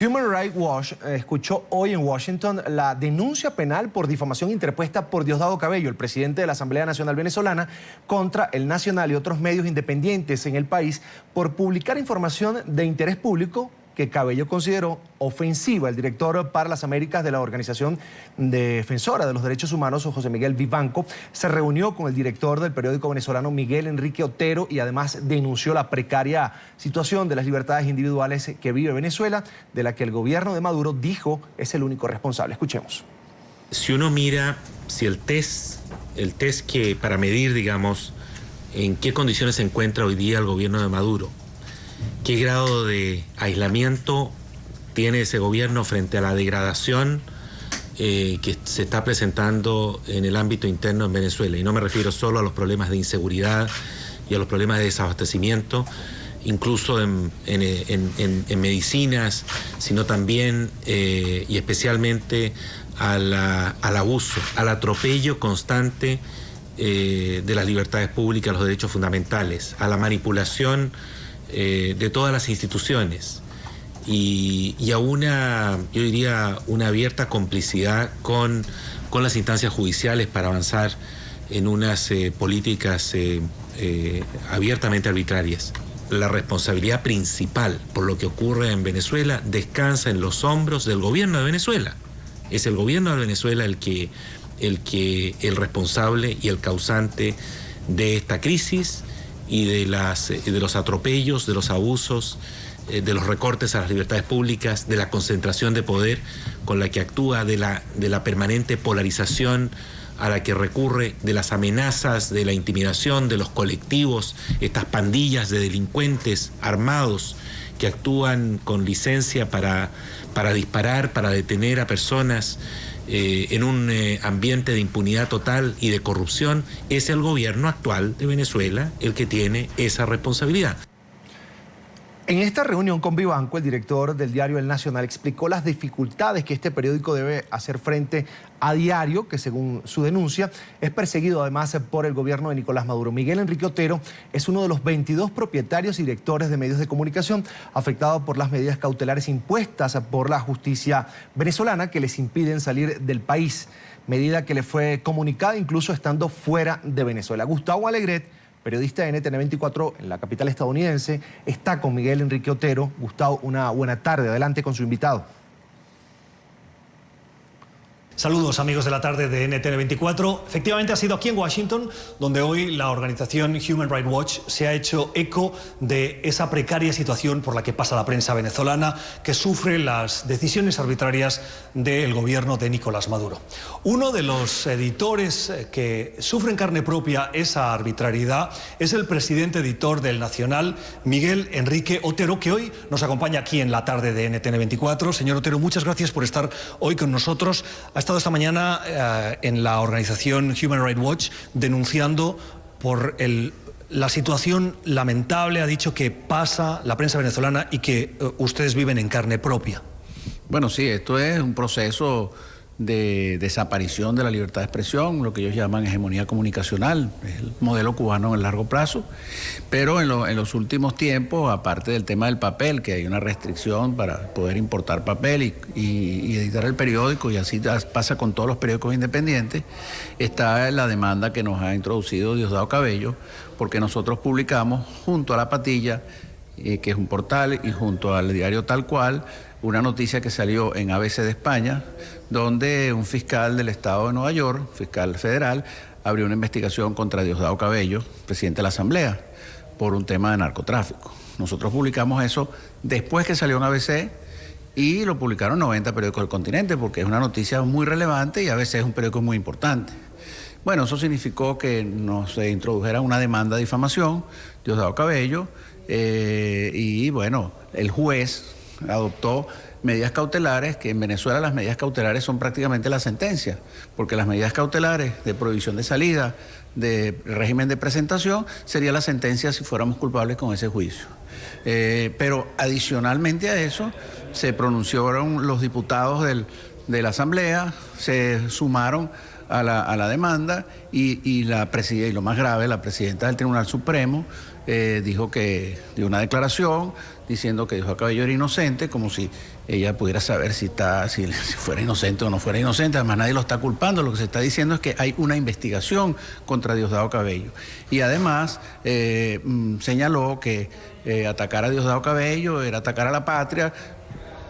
Human Rights Watch escuchó hoy en Washington la denuncia penal por difamación interpuesta por Diosdado Cabello, el presidente de la Asamblea Nacional Venezolana, contra El Nacional y otros medios independientes en el país por publicar información de interés público que Cabello consideró ofensiva. El director para las Américas de la Organización Defensora de los Derechos Humanos, José Miguel Vivanco, se reunió con el director del periódico venezolano Miguel Enrique Otero y además denunció la precaria situación de las libertades individuales que vive Venezuela, de la que el gobierno de Maduro dijo es el único responsable. Escuchemos. Si uno mira si el test que para medir, digamos, en qué condiciones se encuentra hoy día el gobierno de Maduro, qué grado de aislamiento tiene ese gobierno frente a la degradación que se está presentando en el ámbito interno en Venezuela. Y no me refiero solo a los problemas de inseguridad y a los problemas de desabastecimiento, incluso en medicinas, sino también y especialmente al abuso, al atropello constante de las libertades públicas, los derechos fundamentales, a la manipulación de todas las instituciones y a una, yo diría, una abierta complicidad con las instancias judiciales para avanzar en unas políticas abiertamente arbitrarias. La responsabilidad principal por lo que ocurre en Venezuela descansa en los hombros del gobierno de Venezuela. Es el gobierno de Venezuela el responsable y el causante de esta crisis y de los atropellos, de los abusos, de los recortes a las libertades públicas, de la concentración de poder con la que actúa, de la permanente polarización a la que recurre, de las amenazas, de la intimidación, de los colectivos, estas pandillas de delincuentes armados que actúan con licencia para disparar, para detener a personas en un ambiente de impunidad total y de corrupción. Es el gobierno actual de Venezuela el que tiene esa responsabilidad. En esta reunión con Vivanco, el director del diario El Nacional explicó las dificultades que este periódico debe hacer frente a diario, que según su denuncia es perseguido además por el gobierno de Nicolás Maduro. Miguel Enrique Otero es uno de los 22 propietarios y directores de medios de comunicación afectados por las medidas cautelares impuestas por la justicia venezolana que les impiden salir del país, medida que le fue comunicada incluso estando fuera de Venezuela. Gustavo Alegret, periodista de NTN 24 en la capital estadounidense, está con Miguel Enrique Otero. Gustavo, una buena tarde. Adelante con su invitado. Saludos amigos de la tarde de NTN 24. Efectivamente ha sido aquí en Washington donde hoy la organización Human Rights Watch se ha hecho eco de esa precaria situación por la que pasa la prensa venezolana, que sufre las decisiones arbitrarias del gobierno de Nicolás Maduro. Uno de los editores que sufre en carne propia esa arbitrariedad es el presidente editor del Nacional, Miguel Enrique Otero, que hoy nos acompaña aquí en la tarde de NTN 24. Señor Otero, muchas gracias por estar hoy con nosotros. Ha estado esta mañana en la organización Human Rights Watch denunciando por la situación lamentable, ha dicho, que pasa la prensa venezolana y que ustedes viven en carne propia. Bueno, sí, esto es un proceso de desaparición de la libertad de expresión, lo que ellos llaman hegemonía comunicacional, es el modelo cubano en el largo plazo, pero en los últimos tiempos, aparte del tema del papel, que hay una restricción para poder importar papel y editar el periódico, y así pasa con todos los periódicos independientes, está la demanda que nos ha introducido Diosdado Cabello, porque nosotros publicamos junto a La Patilla, que es un portal, y junto al diario Tal Cual, una noticia que salió en ABC de España, donde un fiscal del estado de Nueva York, fiscal federal, abrió una investigación contra Diosdado Cabello, presidente de la Asamblea, por un tema de narcotráfico. Nosotros publicamos eso después que salió en ABC y lo publicaron 90 periódicos del continente, porque es una noticia muy relevante y ABC es un periódico muy importante. Bueno, eso significó que nos introdujera una demanda de difamación, Diosdado Cabello, y bueno, el juez adoptó medidas cautelares, que en Venezuela las medidas cautelares son prácticamente la sentencia, porque las medidas cautelares de prohibición de salida, de régimen de presentación, sería la sentencia si fuéramos culpables con ese juicio. Pero adicionalmente a eso, se pronunciaron los diputados de la Asamblea, se sumaron a la demanda y lo más grave, la presidenta del Tribunal Supremo dijo que dio una declaración diciendo que Diosdado Cabello era inocente, como si ella pudiera saber si fuera inocente o no fuera inocente. Además, nadie lo está culpando. Lo que se está diciendo es que hay una investigación contra Diosdado Cabello. Y además señaló que atacar a Diosdado Cabello era atacar a la patria,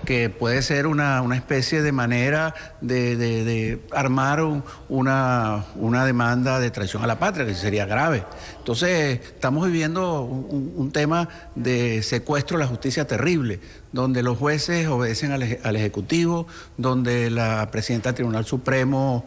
que puede ser una especie de manera de armar una demanda de traición a la patria, que sería grave. Entonces, estamos viviendo un tema de secuestro de la justicia terrible, donde los jueces obedecen al Ejecutivo, donde la presidenta del Tribunal Supremo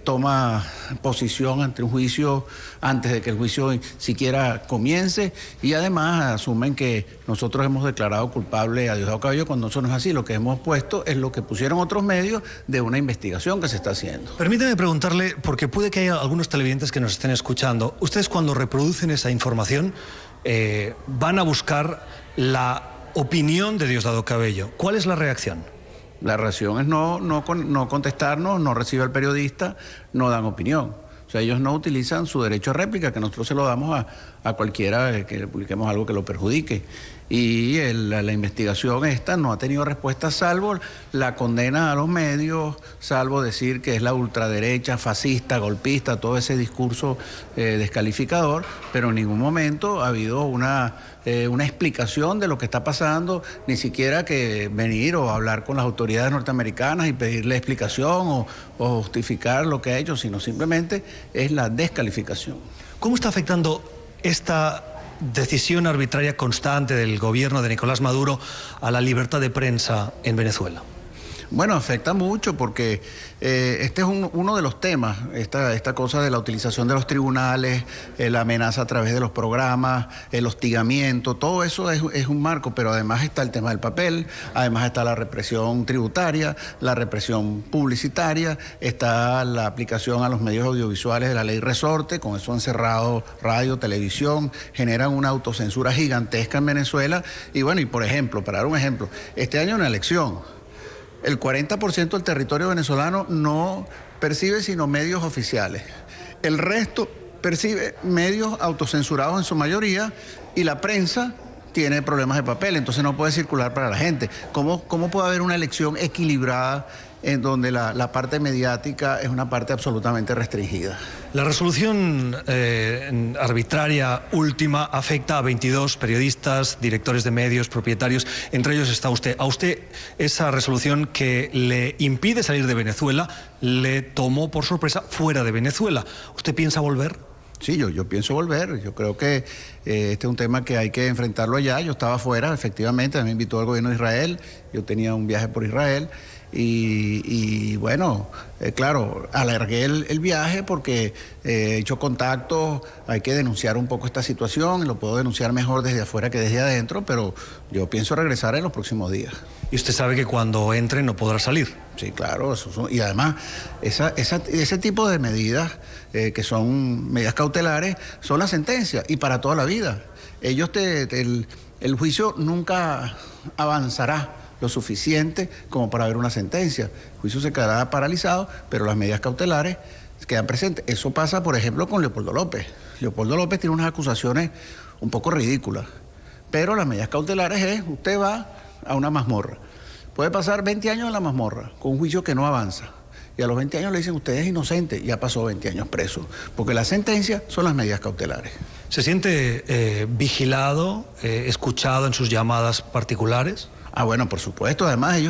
toma posición ante un juicio antes de que el juicio siquiera comience, y además asumen que nosotros hemos declarado culpable a Diosdado Cabello cuando eso no es así. Lo que hemos puesto es lo que pusieron otros medios de una investigación que se está haciendo. Permíteme preguntarle, porque puede que haya algunos televidentes que nos estén escuchando. Ustedes, cuando reproducen esa información, van a buscar la opinión de Diosdado Cabello. ¿Cuál es la reacción? La reacción es no contestarnos, no recibe al periodista, no dan opinión. O sea, ellos no utilizan su derecho a réplica, que nosotros se lo damos a cualquiera que le publiquemos algo que lo perjudique. Y la investigación esta no ha tenido respuesta, salvo la condena a los medios, salvo decir que es la ultraderecha, fascista, golpista, todo ese discurso descalificador, pero en ningún momento ha habido una explicación de lo que está pasando, ni siquiera que venir o hablar con las autoridades norteamericanas y pedirle explicación o justificar lo que ha hecho, sino simplemente es la descalificación. ¿Cómo está afectando esta decisión arbitraria constante del gobierno de Nicolás Maduro a la libertad de prensa en Venezuela? Bueno, afecta mucho porque este es uno de los temas, esta cosa de la utilización de los tribunales, la amenaza a través de los programas, el hostigamiento, todo eso es un marco, pero además está el tema del papel, además está la represión tributaria, la represión publicitaria, está la aplicación a los medios audiovisuales de la ley resorte, con eso han cerrado radio, televisión, generan una autocensura gigantesca en Venezuela. Y bueno, y por ejemplo, para dar un ejemplo, este año una elección, el 40% del territorio venezolano no percibe sino medios oficiales. El resto percibe medios autocensurados en su mayoría, y la prensa tiene problemas de papel, entonces no puede circular para la gente. ¿Cómo puede haber una elección equilibrada en donde la parte mediática es una parte absolutamente restringida? La resolución arbitraria última afecta a 22 periodistas, directores de medios, propietarios, entre ellos está usted. A usted esa resolución que le impide salir de Venezuela le tomó por sorpresa fuera de Venezuela. ¿Usted piensa volver? Sí, yo pienso volver. Yo creo que este es un tema que hay que enfrentarlo allá. Yo estaba fuera, efectivamente, me invitó el gobierno de Israel, yo tenía un viaje por Israel. Y bueno, claro, alargué el viaje porque he hecho contactos, hay que denunciar un poco esta situación, lo puedo denunciar mejor desde afuera que desde adentro, pero yo pienso regresar en los próximos días. Y usted sabe que cuando entre no podrá salir. Sí, claro, y además ese tipo de medidas que son medidas cautelares son la sentencia y para toda la vida. El juicio nunca avanzará lo suficiente como para haber una sentencia. El juicio se quedará paralizado, pero las medidas cautelares quedan presentes. Eso pasa, por ejemplo, con Leopoldo López. Leopoldo López tiene unas acusaciones un poco ridículas, pero las medidas cautelares es, usted va a una mazmorra. Puede pasar 20 años en la mazmorra, con un juicio que no avanza. Y a los 20 años le dicen, usted es inocente, ya pasó 20 años preso. Porque la sentencia son las medidas cautelares. ¿Se siente vigilado, escuchado en sus llamadas particulares? Ah, bueno, por supuesto. Además,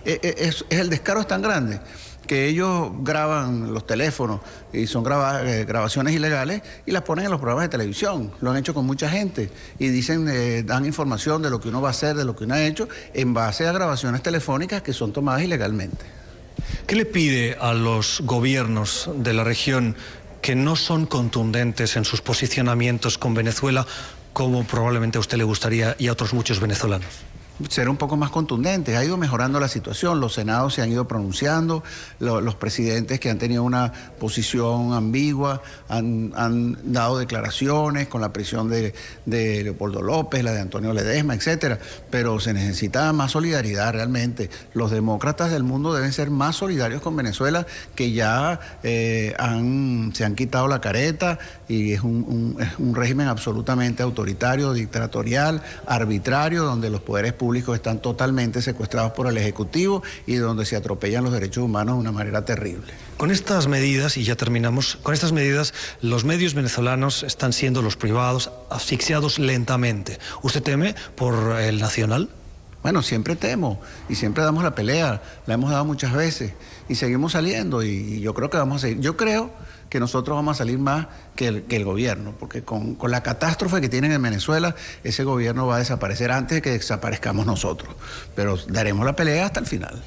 el descaro es tan grande que ellos graban los teléfonos y son grabaciones ilegales y las ponen en los programas de televisión. Lo han hecho con mucha gente y dicen, dan información de lo que uno va a hacer, de lo que uno ha hecho, en base a grabaciones telefónicas que son tomadas ilegalmente. ¿Qué le pide a los gobiernos de la región que no son contundentes en sus posicionamientos con Venezuela, como probablemente a usted le gustaría y a otros muchos venezolanos? Ser un poco más contundentes. Ha ido mejorando la situación, los senados se han ido pronunciando, los presidentes que han tenido una posición ambigua han dado declaraciones con la prisión de Leopoldo López, la de Antonio Ledesma, etcétera, pero se necesita más solidaridad realmente. Los demócratas del mundo deben ser más solidarios con Venezuela, que ya se han quitado la careta y es un régimen absolutamente autoritario, dictatorial, arbitrario, donde los poderes públicos públicos están totalmente secuestrados por el Ejecutivo y donde se atropellan los derechos humanos de una manera terrible. Con estas medidas, y ya terminamos, con estas medidas los medios venezolanos están siendo los privados asfixiados lentamente. ¿Usted teme por el nacional? Bueno, siempre temo y siempre damos la pelea, la hemos dado muchas veces y seguimos saliendo y yo creo que vamos a seguir. Yo creo que nosotros vamos a salir más que el gobierno, porque con la catástrofe que tienen en Venezuela, ese gobierno va a desaparecer antes de que desaparezcamos nosotros, pero daremos la pelea hasta el final.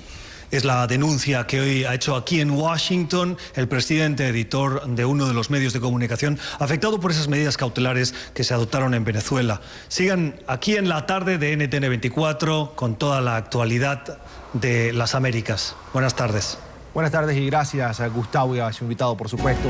Es la denuncia que hoy ha hecho aquí en Washington el presidente editor de uno de los medios de comunicación afectado por esas medidas cautelares que se adoptaron en Venezuela. Sigan aquí en la tarde de NTN 24 con toda la actualidad de las Américas. Buenas tardes. Buenas tardes y gracias a Gustavo y a su invitado, por supuesto.